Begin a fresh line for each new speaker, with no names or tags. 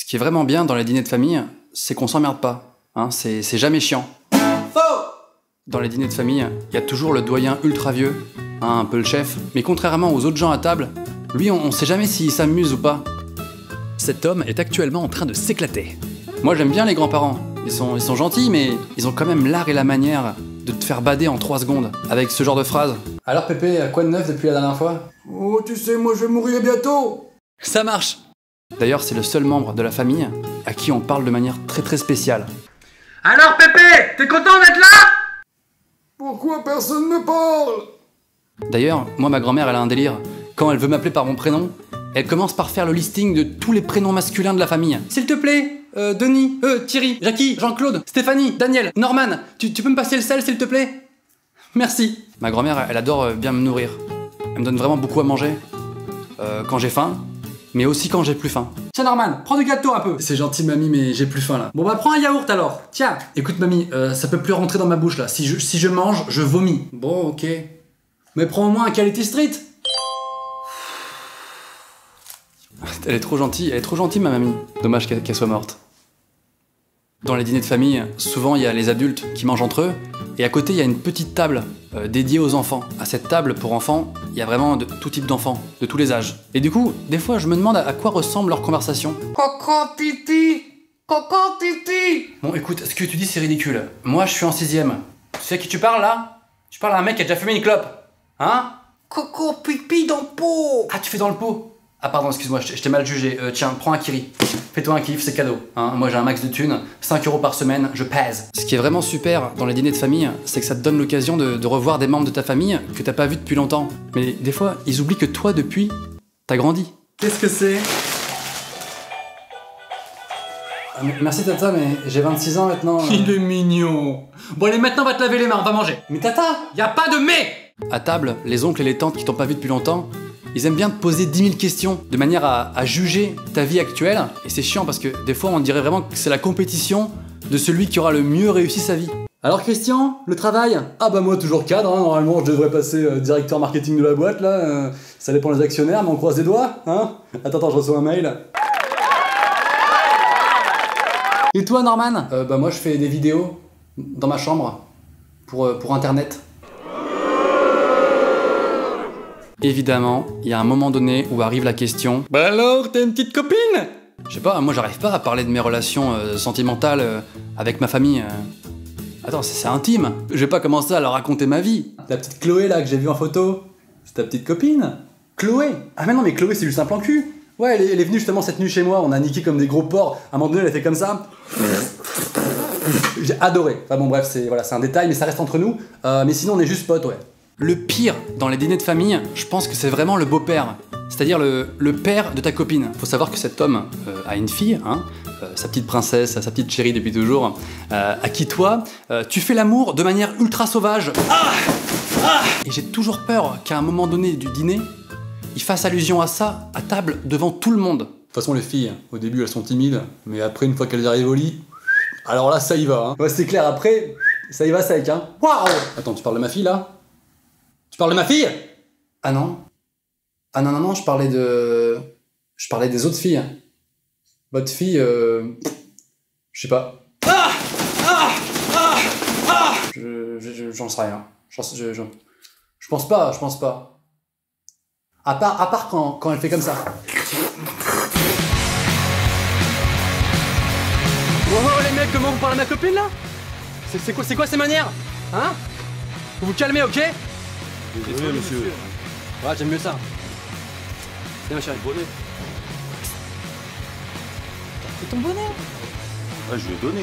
qui est vraiment bien dans les dîners de famille, c'est qu'on s'emmerde pas. Hein, c'est jamais chiant. Faux! Dans les dîners de famille, il y a toujours le doyen ultra vieux, hein, un peu le chef, mais contrairement aux autres gens à table, lui on sait jamais s'il s'amuse ou pas. Cet homme est actuellement en train de s'éclater. Moi j'aime bien les grands-parents, ils sont gentils mais ils ont quand même l'art et la manière de te faire bader en 3 secondes, avec ce genre de phrase. Alors Pépé, quoi de neuf depuis la dernière fois?
Oh, tu sais, moi je vais mourir bientôt.
Ça marche! D'ailleurs, c'est le seul membre de la famille à qui on parle de manière très spéciale.
Alors Pépé, t'es content d'être là?
Pourquoi personne ne parle?
D'ailleurs, moi ma grand-mère elle a un délire. Quand elle veut m'appeler par mon prénom, elle commence par faire le listing de tous les prénoms masculins de la famille. S'il te plaît, Denis, Thierry, Jackie, Jean-Claude, Stéphanie, Daniel, Norman, tu peux me passer le sel s'il te plaît? Merci. Ma grand-mère elle adore bien me nourrir. Elle me donne vraiment beaucoup à manger. Quand j'ai faim, mais aussi quand j'ai plus faim.
Tiens Norman, prends du gâteau un peu.
C'est gentil mamie, mais j'ai plus faim là.
Bon bah prends un yaourt alors, tiens.
Écoute mamie, ça peut plus rentrer dans ma bouche là. Si je mange, je vomis. Bon, ok. Mais prends au moins un Quality Street. Elle est trop gentille ma mamie. Dommage qu'elle soit morte. Dans les dîners de famille, souvent il y a les adultes qui mangent entre eux, et à côté il y a une petite table dédiée aux enfants. À cette table pour enfants, il y a vraiment de tout type d'enfants, de tous les âges. Et du coup, des fois je me demande à quoi ressemble leur conversation.
Coco titi, coco titi.
Bon écoute, ce que tu dis c'est ridicule. Moi je suis en 6ème. Tu sais à qui tu parles là? Tu parles à un mec qui a déjà fumé une clope. Hein?
Coco pipi dans le pot.
Ah tu fais dans le pot? Ah pardon, excuse-moi, je t'ai mal jugé. Tiens, prends un kiri. Fais-toi un kiff, c'est cadeau. Hein, moi j'ai un max de thunes, 5 € par semaine, je pèse. Ce qui est vraiment super dans les dîners de famille, c'est que ça te donne l'occasion de revoir des membres de ta famille que t'as pas vu depuis longtemps. Mais des fois, ils oublient que toi, depuis, t'as grandi. Qu'est-ce que c'est? Merci Tata, mais j'ai 26 ans maintenant.
Il est mignon. Bon allez, maintenant on va te laver les mains, on va manger.
Mais Tata!
Y a pas de mais.
À table, les oncles et les tantes qui t'ont pas vu depuis longtemps, ils aiment bien te poser 10 000 questions, de manière à juger ta vie actuelle. Et c'est chiant parce que des fois on dirait vraiment que c'est la compétition de celui qui aura le mieux réussi sa vie. Alors Christian, le travail? Ah bah moi toujours cadre, hein. Normalement je devrais passer directeur marketing de la boîte là, ça dépend des actionnaires mais on croise les doigts, hein. Attends, je reçois un mail. Et toi Norman? Bah moi je fais des vidéos dans ma chambre pour internet. Évidemment, il y a un moment donné où arrive la question. Bah alors, t'as une petite copine? Je sais pas, moi j'arrive pas à parler de mes relations sentimentales avec ma famille. Attends, c'est intime. Je vais pas commencer à leur raconter ma vie. La petite Chloé là que j'ai vue en photo, c'est ta petite copine? Chloé? Ah mais non, mais Chloé c'est juste un plan cul. Ouais, elle est venue justement cette nuit chez moi, on a niqué comme des gros porcs. À un moment donné, elle a fait comme ça. J'ai adoré. Enfin bon bref, c'est un détail, mais ça reste entre nous. Mais sinon on est juste potes, ouais. Le pire dans les dîners de famille, je pense que c'est vraiment le beau-père. C'est-à-dire le père de ta copine. Faut savoir que cet homme a une fille, hein, sa petite princesse, sa petite chérie depuis toujours, à qui toi, tu fais l'amour de manière ultra sauvage. Et j'ai toujours peur qu'à un moment donné du dîner, il fasse allusion à ça à table devant tout le monde. De toute façon les filles, au début elles sont timides, mais après une fois qu'elles arrivent au lit, alors là ça y va. Hein. Ouais, c'est clair, après, ça y va sec. Hein. Waouh! Attends, tu parles de ma fille là? Tu parles de ma fille? Ah non. Ah non, je parlais des autres filles. Votre fille, je sais pas. J'en sais rien. Je pense pas. À part quand elle fait comme ça. Oh les mecs, comment vous parlez à ma copine là? C'est quoi ces manières? Hein? Vous vous calmez, ok?
Désolé, monsieur.
Ouais, j'aime mieux ça. Viens ma chérie.
Bonnet.
C'est ton bonnet.
Ouais, je lui ai donné.